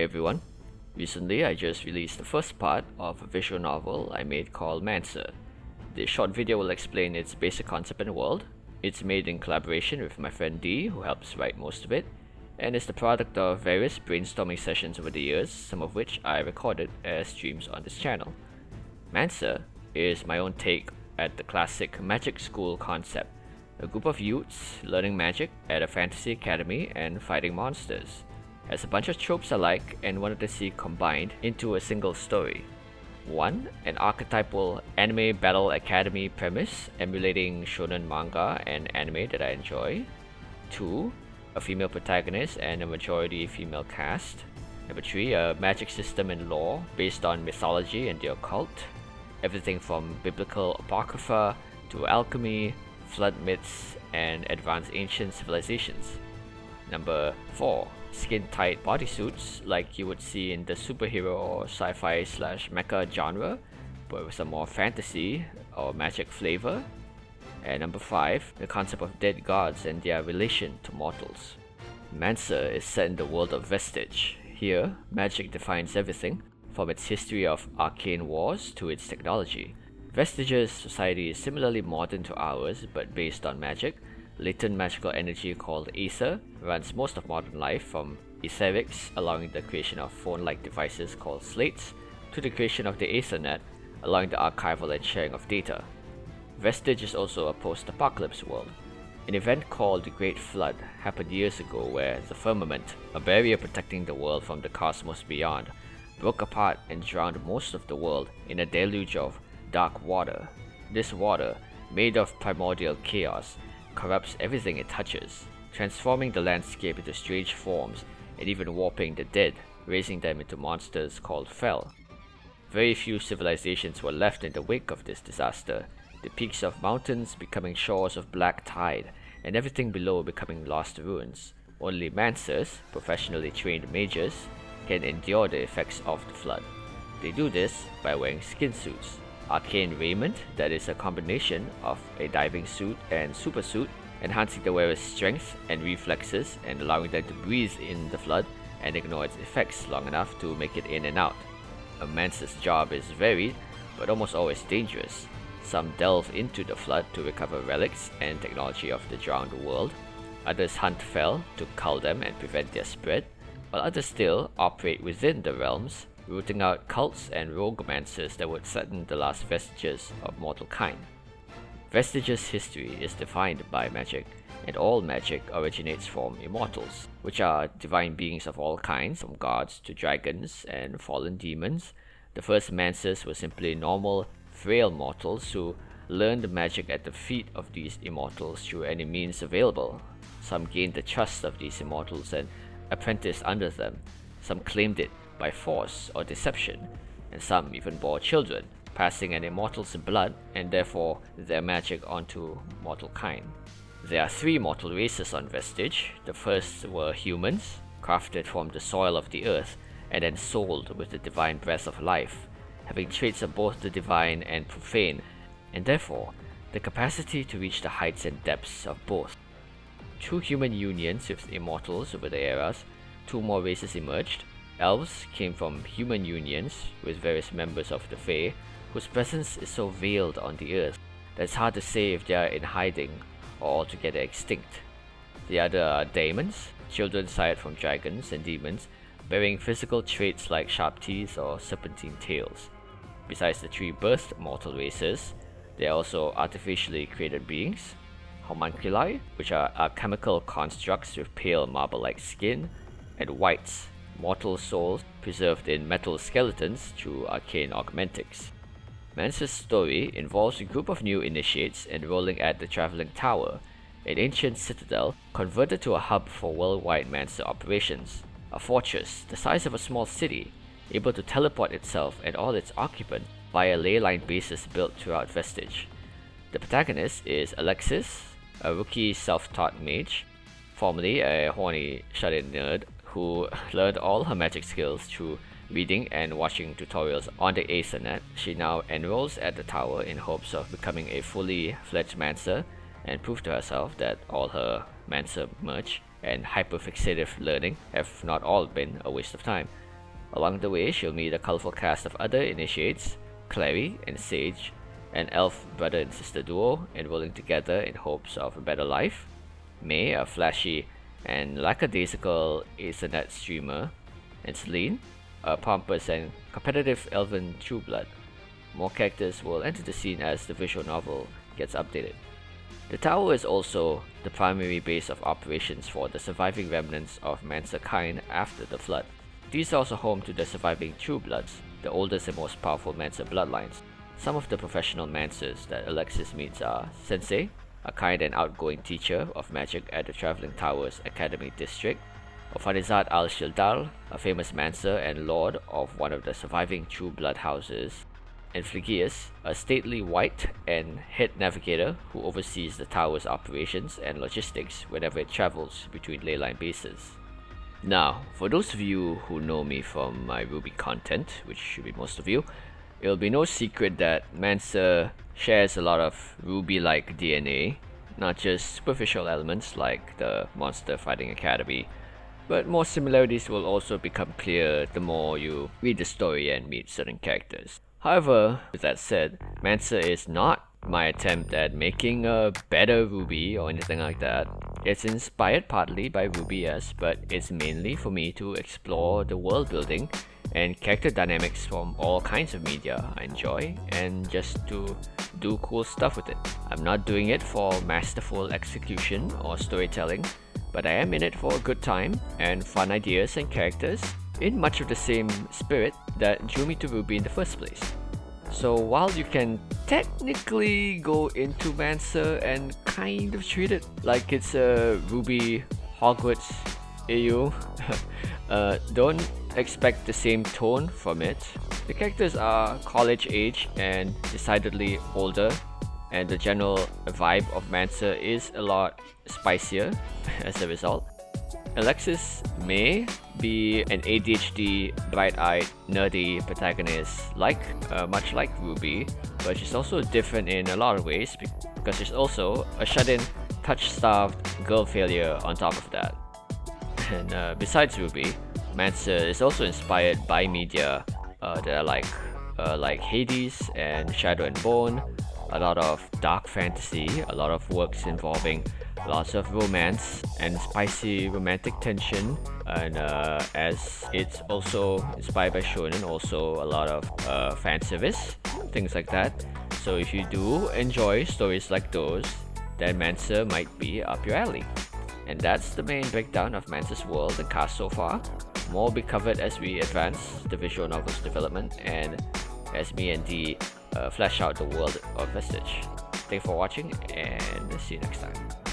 everyone. Recently, I just released the first part of a visual novel I made called Mancer. This short video will explain its basic concept and world. It's made in collaboration with my friend D, who helps write most of it, and is the product of various brainstorming sessions over the years, some of which I recorded as streams on this channel. Mancer is my own take at the classic magic school concept, a group of youths learning magic at a fantasy academy and fighting monsters. Has a bunch of tropes I like and wanted to see combined into a single story. 1. An archetypal anime battle academy premise emulating shonen manga and anime that I enjoy. 2. A female protagonist and a majority female cast. Number 3. A magic system and lore based on mythology and the occult. Everything from biblical apocrypha to alchemy, flood myths, and advanced ancient civilizations. Number 4. Skin-tight bodysuits like you would see in the superhero or sci-fi/mecha genre, but with some more fantasy or magic flavor. And number 5. The concept of dead gods and their relation to mortals. Mancer is set in the world of Vestige. Here, magic defines everything, from its history of arcane wars to its technology. Vestige's society is similarly modern to ours, but based on magic. Latent magical energy called Aether runs most of modern life, from etherics, allowing the creation of phone-like devices called slates, to the creation of the Aethernet, allowing the archival and sharing of data. Vestige is also a post-apocalypse world. An event called the Great Flood happened years ago where the firmament, a barrier protecting the world from the cosmos beyond, broke apart and drowned most of the world in a deluge of dark water. This water, made of primordial chaos, corrupts everything it touches, transforming the landscape into strange forms and even warping the dead, raising them into monsters called Fel. Very few civilizations were left in the wake of this disaster, the peaks of mountains becoming shores of black tide, and everything below becoming lost ruins. Only Mancers, professionally trained mages, can endure the effects of the flood. They do this by wearing skin suits, arcane raiment that is a combination of a diving suit and super suit, enhancing the wearer's strength and reflexes and allowing them to breathe in the flood and ignore its effects long enough to make it in and out. A Mancer's job is varied, but almost always dangerous. Some delve into the flood to recover relics and technology of the drowned world. Others hunt Fel to cull them and prevent their spread, while others still operate within the realms, rooting out cults and rogue Mancers that would threaten the last vestiges of Mortalkind. Vestige's history is defined by magic, and all magic originates from immortals, which are divine beings of all kinds, from gods to dragons and fallen demons. The first Mancers were simply normal, frail mortals who learned magic at the feet of these immortals through any means available. Some gained the trust of these immortals and apprenticed under them. Some claimed it by force or deception, and some even bore children, passing an immortal's blood and therefore their magic onto mortal kind. There are 3 mortal races on Vestige. The first were humans, crafted from the soil of the earth and then souled with the divine breath of life, having traits of both the divine and profane, and therefore the capacity to reach the heights and depths of both. Through human unions with immortals over the eras, 2 more races emerged. Elves came from human unions with various members of the Fae, whose presence is so veiled on the earth that it's hard to say if they are in hiding or altogether extinct. The other are daemons, children sired from dragons and demons, bearing physical traits like sharp teeth or serpentine tails. Besides the 3 birthed mortal races, there are also artificially created beings, homunculi, which are alchemical constructs with pale marble-like skin, and wights, mortal souls preserved in metal skeletons through arcane augmentics. Mancer's story involves a group of new initiates enrolling at the Traveling Tower, an ancient citadel converted to a hub for worldwide Mancer operations, a fortress the size of a small city, able to teleport itself and all its occupants via ley line bases built throughout Vestige. The protagonist is Alexis, a rookie self-taught mage, formerly a horny shut-in nerd who learned all her magic skills through reading and watching tutorials on the Aethernet. She now enrolls at the tower in hopes of becoming a fully fledged Mancer and prove to herself that all her Mancer merch and hyperfixative learning have not all been a waste of time. Along the way, she'll meet a colorful cast of other initiates, Clary and Sage, an elf brother and sister duo enrolling together in hopes of a better life. May, a flashy and lackadaisical Ethernet streamer, and Celine, a pompous and competitive elven trueblood. More characters will enter the scene as the visual novel gets updated. The tower is also the primary base of operations for the surviving remnants of Mancerkind after the flood. These are also home to the surviving truebloods, the oldest and most powerful Mancer bloodlines. Some of the professional Mancers that Alexis meets are Sensei, a kind and outgoing teacher of magic at the Traveling Towers Academy District, Ofanizad al-Shildal, a famous Mancer and lord of one of the surviving True Blood houses, and Phlegius, a stately wight and head navigator who oversees the tower's operations and logistics whenever it travels between leyline bases. Now, for those of you who know me from my Ruby content, which should be most of you, it'll be no secret that Mancer shares a lot of Ruby-like DNA, not just superficial elements like the Monster Fighting Academy, but more similarities will also become clear the more you read the story and meet certain characters. However, with that said, Mancer is not my attempt at making a better Ruby or anything like that. It's inspired partly by Ruby, yes, but it's mainly for me to explore the world building and character dynamics from all kinds of media I enjoy and just to do cool stuff with it. I'm not doing it for masterful execution or storytelling, but I am in it for a good time and fun ideas and characters in much of the same spirit that drew me to Ruby in the first place. So while you can technically go into Mancer and kind of treat it like it's a Ruby Hogwarts AU, don't expect the same tone from it. The characters are college age and decidedly older, and the general vibe of Mancer is a lot spicier as a result. Alexis may be an ADHD, bright-eyed, nerdy protagonist much like Ruby, but she's also different in a lot of ways because she's also a shut-in, touch-starved girl failure on top of that. And besides Ruby, Mancer is also inspired by media that are like Hades and Shadow and Bone, a lot of dark fantasy, a lot of works involving lots of romance and spicy romantic tension, and as it's also inspired by shonen, also a lot of fan service, things like that. So if you do enjoy stories like those, then Mancer might be up your alley. And that's the main breakdown of Mancer's world and cast so far. More will be covered as we advance the visual novel's development and as me and Dee flesh out the world of Vestige. Thanks for watching and see you next time.